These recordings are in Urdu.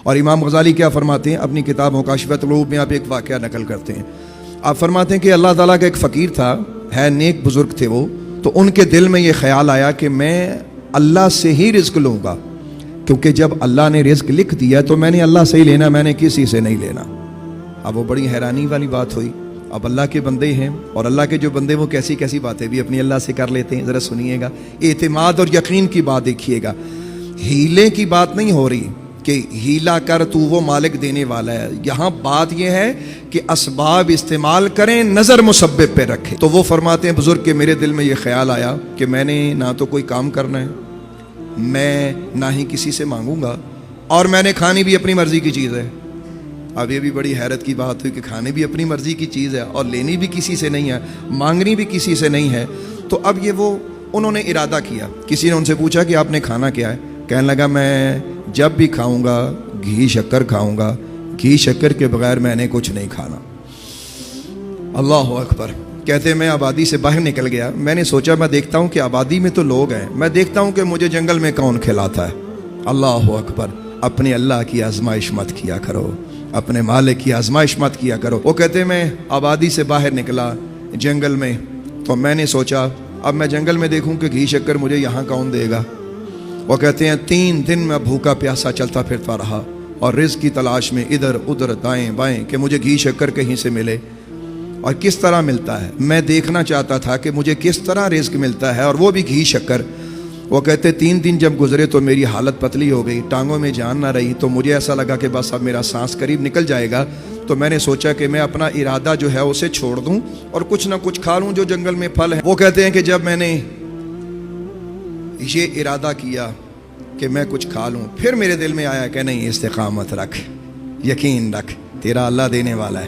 اور امام غزالی کیا فرماتے ہیں اپنی کتاب مکاشفۃ القلوب میں، آپ ایک واقعہ نقل کرتے ہیں. آپ فرماتے ہیں کہ اللہ تعالیٰ کا ایک فقیر تھا، ہے نیک بزرگ تھے وہ، تو ان کے دل میں یہ خیال آیا کہ میں اللہ سے ہی رزق لوں گا، کیونکہ جب اللہ نے رزق لکھ دیا تو میں نے اللہ سے ہی لینا، میں نے کسی سے نہیں لینا. اب وہ بڑی حیرانی والی بات ہوئی. اب اللہ کے بندے ہیں، اور اللہ کے جو بندے وہ کیسی کیسی باتیں بھی اپنی اللہ سے کر لیتے ہیں. ذرا سنیے گا، اعتماد اور یقین کی بات دیکھیے گا. ہیلے کی بات نہیں ہو رہی کہ ہیلا کر تو وہ مالک دینے والا ہے. یہاں بات یہ ہے کہ اسباب استعمال کریں، نظر مسبب پہ رکھیں. تو وہ فرماتے ہیں بزرگ کہ میرے دل میں یہ خیال آیا کہ میں نے نہ تو کوئی کام کرنا ہے، میں نہ ہی کسی سے مانگوں گا، اور میں نے کھانی بھی اپنی مرضی کی چیز ہے. اب یہ بھی بڑی حیرت کی بات ہوئی کہ کھانے بھی اپنی مرضی کی چیز ہے اور لینی بھی کسی سے نہیں ہے، مانگنی بھی کسی سے نہیں ہے. تو اب یہ وہ انہوں نے ارادہ کیا. کسی نے ان سے پوچھا کہ آپ نے کھانا کیا ہے؟ کہنے لگا میں جب بھی کھاؤں گا گھی شکر کھاؤں گا، گھی شکر کے بغیر میں نے کچھ نہیں کھانا. اللہ اکبر. کہتے میں آبادی سے باہر نکل گیا. میں نے سوچا میں دیکھتا ہوں کہ آبادی میں تو لوگ ہیں، میں دیکھتا ہوں کہ مجھے جنگل میں کون کھلاتا ہے. اللہ اکبر. اپنے اللہ کی آزمائش مت کیا کرو، اپنے مالک کی آزمائش مت کیا کرو. وہ کہتے میں آبادی سے باہر نکلا جنگل میں، تو میں نے سوچا اب میں جنگل میں دیکھوں کہ گھی شکر مجھے یہاں کون دے گا. وہ کہتے ہیں 3 دن میں بھوکا پیاسا چلتا پھرتا رہا اور رزق کی تلاش میں ادھر ادھر دائیں بائیں کہ مجھے گھی شکر کہیں سے ملے اور کس طرح ملتا ہے. میں دیکھنا چاہتا تھا کہ مجھے کس طرح رزق ملتا ہے، اور وہ بھی گھی شکر. وہ کہتے 3 دن جب گزرے تو میری حالت پتلی ہو گئی، ٹانگوں میں جان نہ رہی. تو مجھے ایسا لگا کہ بس اب میرا سانس قریب نکل جائے گا. تو میں نے سوچا کہ میں اپنا ارادہ جو ہے اسے چھوڑ دوں اور کچھ نہ کچھ کھا لوں جو جنگل میں پھل ہے. وہ کہتے ہیں کہ جب میں نے یہ ارادہ کیا کہ میں کچھ کھا لوں، پھر میرے دل میں آیا کہ نہیں، استقامت رکھ، یقین رکھ، تیرا اللہ دینے والا ہے،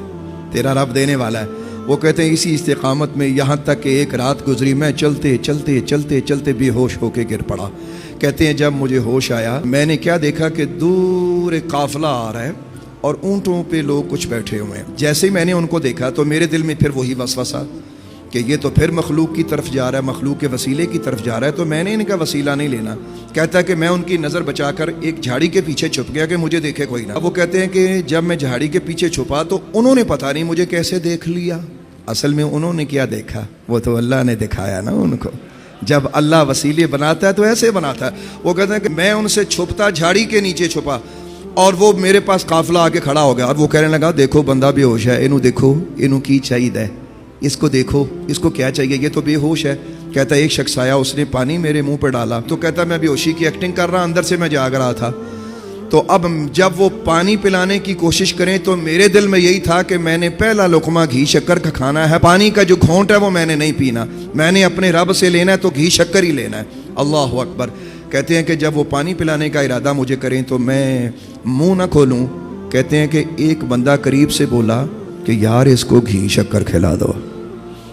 تیرا رب دینے والا ہے. وہ کہتے ہیں اسی استقامت میں یہاں تک کہ ایک رات گزری، میں چلتے چلتے چلتے چلتے بے ہوش ہو کے گر پڑا. کہتے ہیں جب مجھے ہوش آیا میں نے کیا دیکھا کہ دور ایک قافلہ آ رہا ہے اور اونٹوں پہ لوگ کچھ بیٹھے ہوئے ہیں. جیسے ہی میں نے ان کو دیکھا تو میرے دل میں پھر وہی وسوسہ کہ یہ تو پھر مخلوق کی طرف جا رہا ہے، مخلوق کے وسیلے کی طرف جا رہا ہے، تو میں نے ان کا وسیلہ نہیں لینا. کہتا ہے کہ میں ان کی نظر بچا کر ایک جھاڑی کے پیچھے چھپ گیا کہ مجھے دیکھے کوئی نہ. وہ کہتے ہیں کہ جب میں جھاڑی کے پیچھے چھپا تو انہوں نے پتہ نہیں مجھے کیسے دیکھ لیا. اصل میں انہوں نے کیا دیکھا، وہ تو اللہ نے دکھایا نا ان کو. جب اللہ وسیلے بناتا ہے تو ایسے بناتا ہے. وہ کہتے ہیں کہ میں ان سے چھپتا جھاڑی کے نیچے چھپا اور وہ میرے پاس قافلہ آ کے کھڑا ہو گیا اور وہ کہنے لگا دیکھو بندہ بے ہوش ہے، انہوں دیکھو، انہوں کی چاہیے، اس کو دیکھو، اس کو کیا چاہیے، یہ تو بے ہوش ہے. کہتا ہے ایک شخص آیا، اس نے پانی میرے منہ پہ ڈالا. تو کہتا میں بے ہوشی کی ایکٹنگ کر رہا، اندر سے میں جاگ رہا تھا. تو اب جب وہ پانی پلانے کی کوشش کریں تو میرے دل میں یہی تھا کہ میں نے پہلا لقمہ گھی شکر کا کھانا ہے، پانی کا جو گھونٹ ہے وہ میں نے نہیں پینا، میں نے اپنے رب سے لینا ہے تو گھی شکر ہی لینا ہے. اللہ اکبر. کہتے ہیں کہ جب وہ پانی پلانے کا ارادہ مجھے کریں تو میں منہ نہ کھولوں. کہتے ہیں کہ ایک بندہ قریب سے بولا کہ یار اس کو گھی شکر کھلا دو.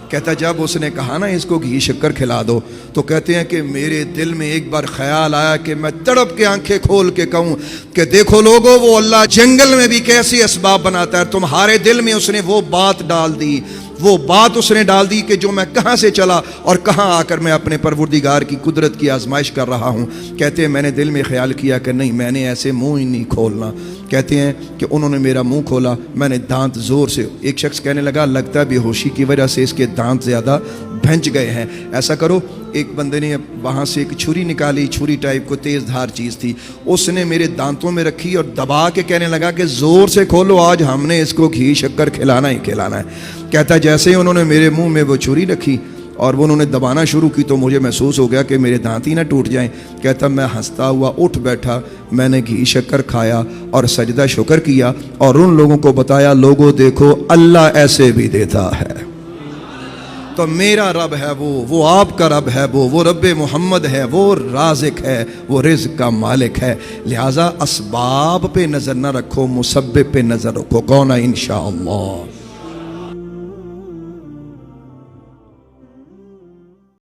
کہتا جب اس نے کہا نا اس کو گھی شکر کھلا دو تو کہتے ہیں کہ میرے دل میں ایک بار خیال آیا کہ میں تڑپ کے آنکھیں کھول کے کہوں کہ دیکھو لوگوں، وہ اللہ جنگل میں بھی کیسے اسباب بناتا ہے. تمہارے دل میں اس نے وہ بات ڈال دی، وہ بات اس نے ڈال دی کہ جو میں کہاں سے چلا اور کہاں آ کر میں اپنے پروردگار کی قدرت کی آزمائش کر رہا ہوں. کہتے ہیں میں نے دل میں خیال کیا کہ نہیں، میں نے ایسے منہ ہی نہیں کھولنا. کہتے ہیں کہ انہوں نے میرا منہ کھولا، میں نے دانت زور سے، ایک شخص کہنے لگا لگتا ہے بے ہوشی کی وجہ سے اس کے دانت زیادہ بھنج گئے ہیں، ایسا کرو. ایک بندے نے وہاں سے ایک چھری نکالی، چھری ٹائپ کو تیز دھار چیز تھی، اس نے میرے دانتوں میں رکھی اور دبا کے کہنے لگا کہ زور سے کھولو، آج ہم نے اس کو گھی شکر کھلانا ہی کھلانا ہے. کہتا ہے جیسے ہی انہوں نے میرے منہ میں وہ چھری رکھی اور وہ انہوں نے دبانا شروع کی تو مجھے محسوس ہو گیا کہ میرے دانت ہی نہ ٹوٹ جائیں. کہتا میں ہنستا ہوا اٹھ بیٹھا، میں نے گھی شکر کھایا اور سجدہ شکر کیا اور ان لوگوں کو بتایا لوگوں دیکھو اللہ ایسے بھی دیتا ہے. تو میرا رب ہے وہ آپ کا رب ہے وہ رب محمد ہے، وہ رازق ہے، وہ رزق کا مالک ہے. لہٰذا اسباب پہ نظر نہ رکھو، مسبب پہ نظر رکھو. کون ہے انشاءاللہ.